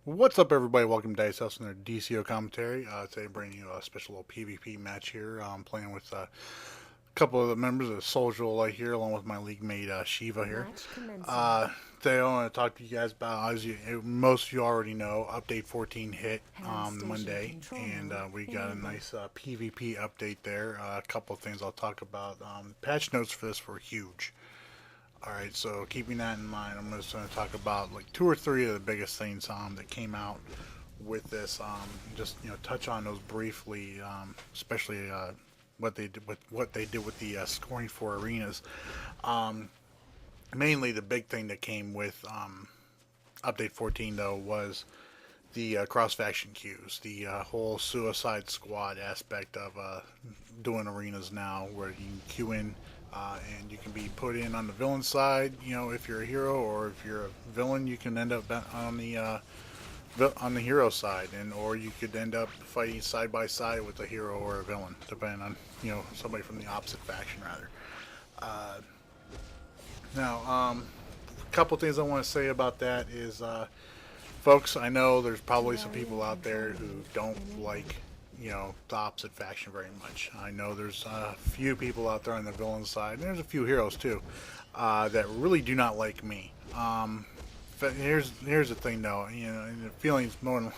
What's up, everybody? Welcome to Dice House and their DCO commentary. Today, bringing you a special little PvP match here. I'm playing with a couple of the members of Soljas here, along with my league mate Shiva here. Today, I want to talk to you guys about, most of you already know, Update 14 hit Monday, and we got a nice PvP update there. A couple of things I'll talk about. Patch notes for this were huge. Alright, so keeping that in mind, I'm just going to talk about like two or three of the biggest things that came out with this. Just touch on those briefly, especially what they did with the scoring for arenas. Mainly, the big thing that came with update 14 though was the cross faction queues, the whole suicide squad aspect of doing arenas now, where you can queue in. And you can be put in on the villain side, if you're a hero, or if you're a villain, you can end up on the hero side, or you could end up fighting side by side with a hero or a villain, depending on somebody from the opposite faction rather. Now, a couple things I want to say about that is, folks, I know there's probably some people out there who don't like the opposite faction very much. I know there's a few people out there on the villain side, and there's a few heroes too, that really do not like me. But here's the thing though, and the feeling's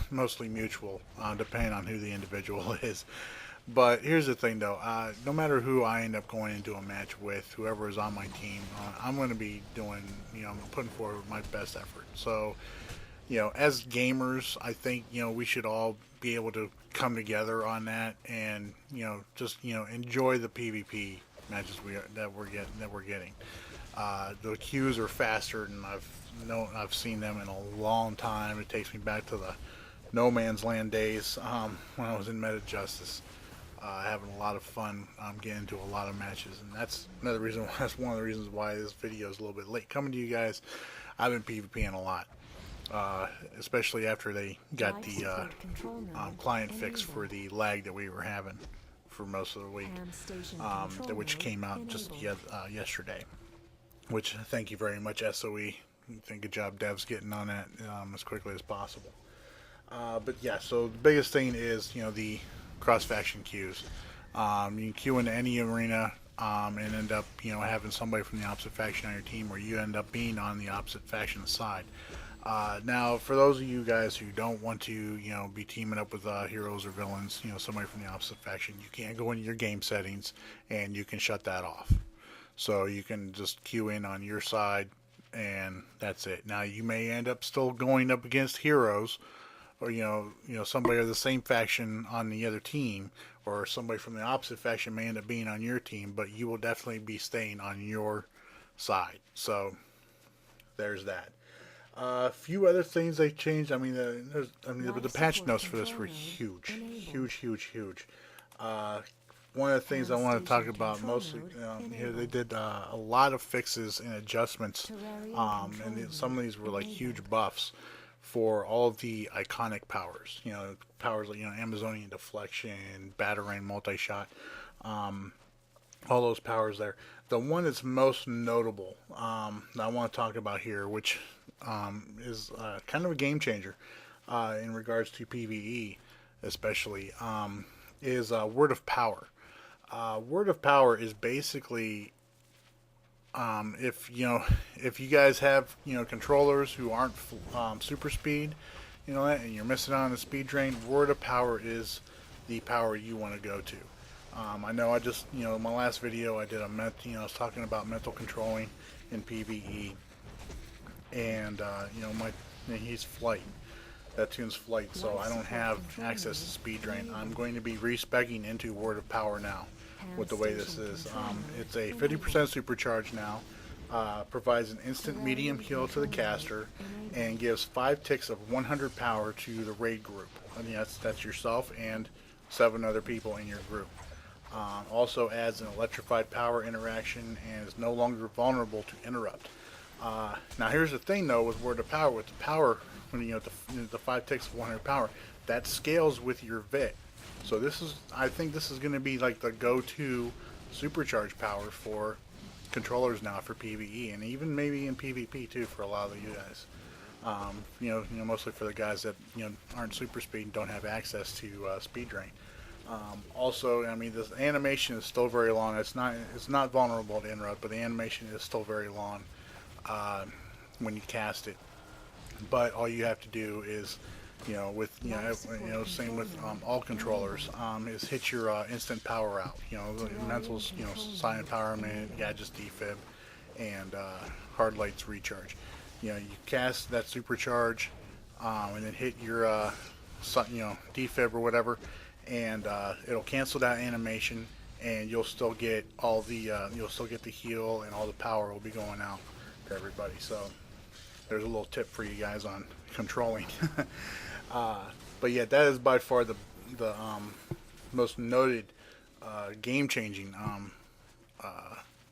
mostly mutual, depending on who the individual is. But here's the thing though, no matter who I end up going into a match with, whoever is on my team, I'm going to be doing, putting forward my best effort. So, as gamers, I think, we should all be able to come together on that and, just, enjoy the PvP matches that we're getting. The queues are faster than I've seen them in a long time. It takes me back to the No Man's Land days, when I was in Meta Justice, having a lot of fun, getting into a lot of matches, and that's one of the reasons why this video is a little bit late coming to you guys. I've been PvPing a lot. Especially after they got the client fix for the lag that we were having for most of the week, which came out just yesterday. Which, thank you very much, SOE. Good job, devs, getting on that as quickly as possible. But yeah, so the biggest thing is the cross-faction queues. You can queue into any arena and end up having somebody from the opposite faction on your team, or you end up being on the opposite faction side. Now, for those of you guys who don't want to, be teaming up with heroes or villains, somebody from the opposite faction, you can go into your game settings and you can shut that off. So you can just queue in on your side, and that's it. Now, you may end up still going up against heroes, or somebody of the same faction on the other team, or somebody from the opposite faction may end up being on your team, but you will definitely be staying on your side. So there's that. A few other things they changed. The patch notes for this were huge. One of the things I want to talk about mostly, they did a lot of fixes and adjustments, and some of these were like huge buffs for all of the iconic powers. Powers like Amazonian deflection, batarang, multi-shot, all those powers there. The one that's most notable that I want to talk about here, which is kind of a game changer in regards to PvE, especially, is Word of Power. Word of Power is basically, if you guys have controllers who aren't super speed, and you're missing out on the speed drain, Word of Power is the power you want to go to. I know I just, in my last video I did I was talking about mental controlling in PvE, and he's flight. That tune's flight, so I don't have access to speed drain. I'm going to be respeccing into Word of Power now with the way this is. It's a 50% supercharge now, provides an instant medium heal to the caster, and gives 5 ticks of 100 power to the raid group. That's yourself and 7 other people in your group. Also adds an electrified power interaction and is no longer vulnerable to interrupt. Now here's the thing though with Word of Power, with the power, when the 5 ticks of 100 power, that scales with your VIT. So I think this is going to be like the go-to supercharge power for controllers now for PvE, and even maybe in PvP too for a lot of you guys. Mostly for the guys that aren't super speed and don't have access to speed drain. Also, I mean, this animation is still very long. It's not vulnerable to interrupt, but the animation is still very long uh, when you cast it. But all you have to do is, same with all controllers, is hit your instant power out. The mentals, silent empowerment, gadgets defib, and hard lights recharge. You cast that supercharge, and then hit your defib or whatever, and it'll cancel that animation, and you'll still get the heal, and all the power will be going out to everybody. So there's a little tip for you guys on controlling. But yeah, that is by far the most noted game-changing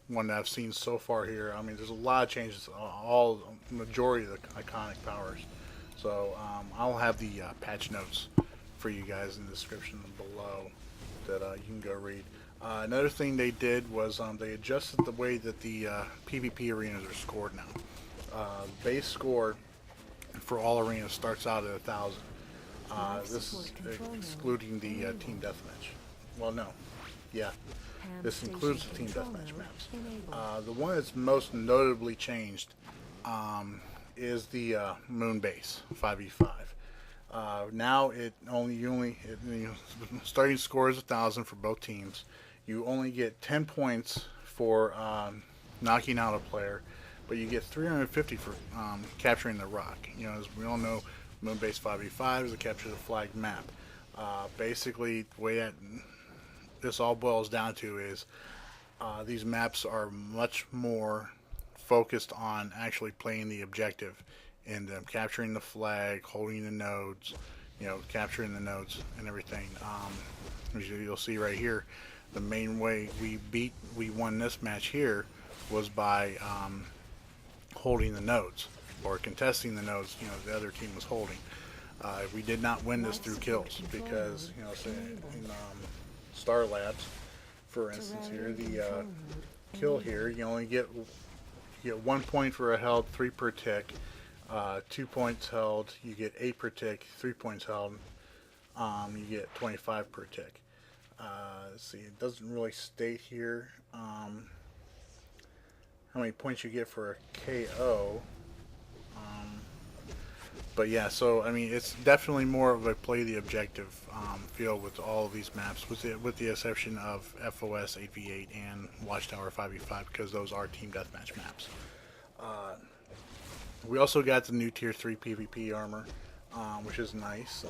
one that I've seen so far here. I mean, there's a lot of changes, all majority of the iconic powers. So I'll have the patch notes for you guys in the description below that you can go read. Another thing they did was they adjusted the way that the PvP arenas are scored now. Base score for all arenas starts out at 1,000. This is excluding the team deathmatch. Well, no. Yeah. This includes the team deathmatch maps. The one that's most notably changed is the moon base 5v5. Now starting score is 1,000 for both teams. You only get 10 points for knocking out a player, but you get 350 for capturing the rock. As we all know, moon base 5v5 is a capture the flag map. Basically, the way that this all boils down to is these maps are much more focused on actually playing the objective and capturing the flag, holding the nodes, capturing the nodes and everything. As you'll see right here, the main way we won this match here was by holding the nodes or contesting the nodes. The other team was holding. We did not win this through kills because say in Star Labs, for instance, here the kill here, you only get 1 point for a held, 3 per tick. 2 points held, you get 8 per tick. 3 points held, you get 25 per tick. Let's see, it doesn't really state here how many points you get for a KO. But yeah, so I mean, it's definitely more of a play the objective feel with all of these maps, with the exception of FOS 8v8 and Watchtower 5v5, because those are team deathmatch maps. We also got the new Tier 3 PvP armor, which is nice.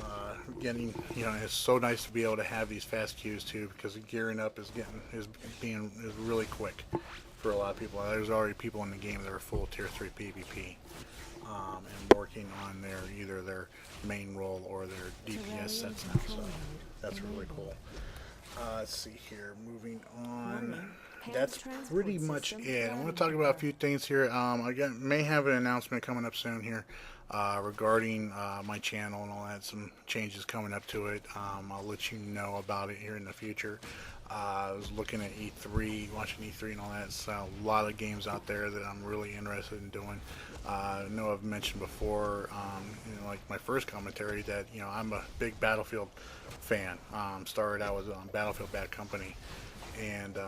It's so nice to be able to have these fast queues too, because the gearing up is really quick for a lot of people. There's already people in the game that are full Tier 3 PvP. And working on either their main role or their DPS sets now, so that's really cool. Let's see here, moving on. That's pretty much it. I want to talk about a few things here. I may have an announcement coming up soon here regarding my channel and all that. Some changes coming up to it. I'll let you know about it here in the future. I was looking at E3, watching E3 and all that. So a lot of games out there that I'm really interested in doing. I know I've mentioned before, like my first commentary, that I'm a big Battlefield fan. Started out with Battlefield Bad Company, and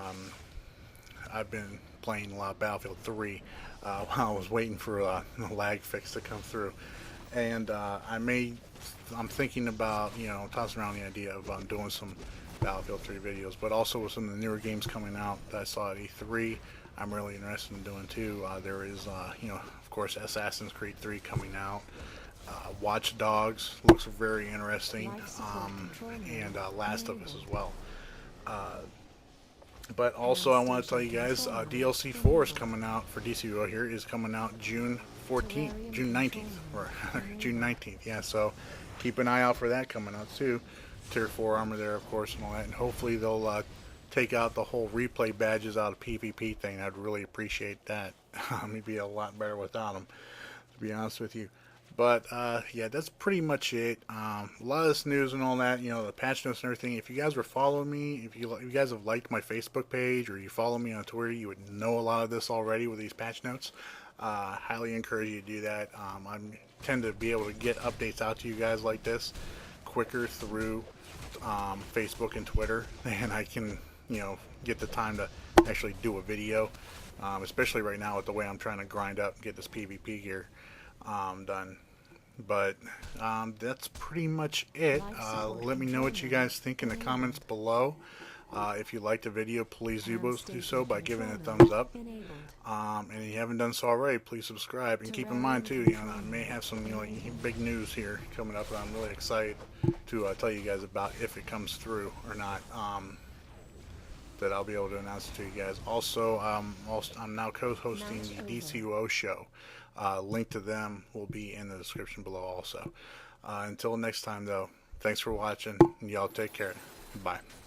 I've been playing a lot of Battlefield 3 while I was waiting for the lag fix to come through. And I'm thinking about tossing around the idea of doing some Battlefield 3 videos, but also with some of the newer games coming out that I saw at E3, I'm really interested in doing too. There is, of course, Assassin's Creed 3 coming out. Watch Dogs looks very interesting, and Last of Us as well. But also, I want to tell you guys, DLC 4 is coming out for DCUO here. Is coming out June 19th, or June 19th. Yeah, so keep an eye out for that coming out too. Tier 4 armor there, of course, and all that. And hopefully they'll take out the whole replay badges out of PvP thing. I'd really appreciate that. It'd be a lot better without them, to be honest with you. But yeah, that's pretty much it. A lot of this news and all that, the patch notes and everything. If you guys were following me, if you guys have liked my Facebook page or you follow me on Twitter, you would know a lot of this already with these patch notes. Highly encourage you to do that. I'm tend to be able to get updates out to you guys like this quicker through Facebook and Twitter, and I can, get the time to actually do a video, especially right now with the way I'm trying to grind up and get this PvP gear done. But that's pretty much it. Let me know what you guys think in the comments below. If you liked the video, please do so by giving it a thumbs up. And if you haven't done so already, please subscribe. And keep in mind too, I may have some big news here coming up that I'm really excited to tell you guys about, if it comes through or not. That I'll be able to announce it to you guys. Also, I'm now co-hosting the DCUO Show. Link to them will be in the description below also. Until next time though, thanks for watching, and y'all take care. Bye.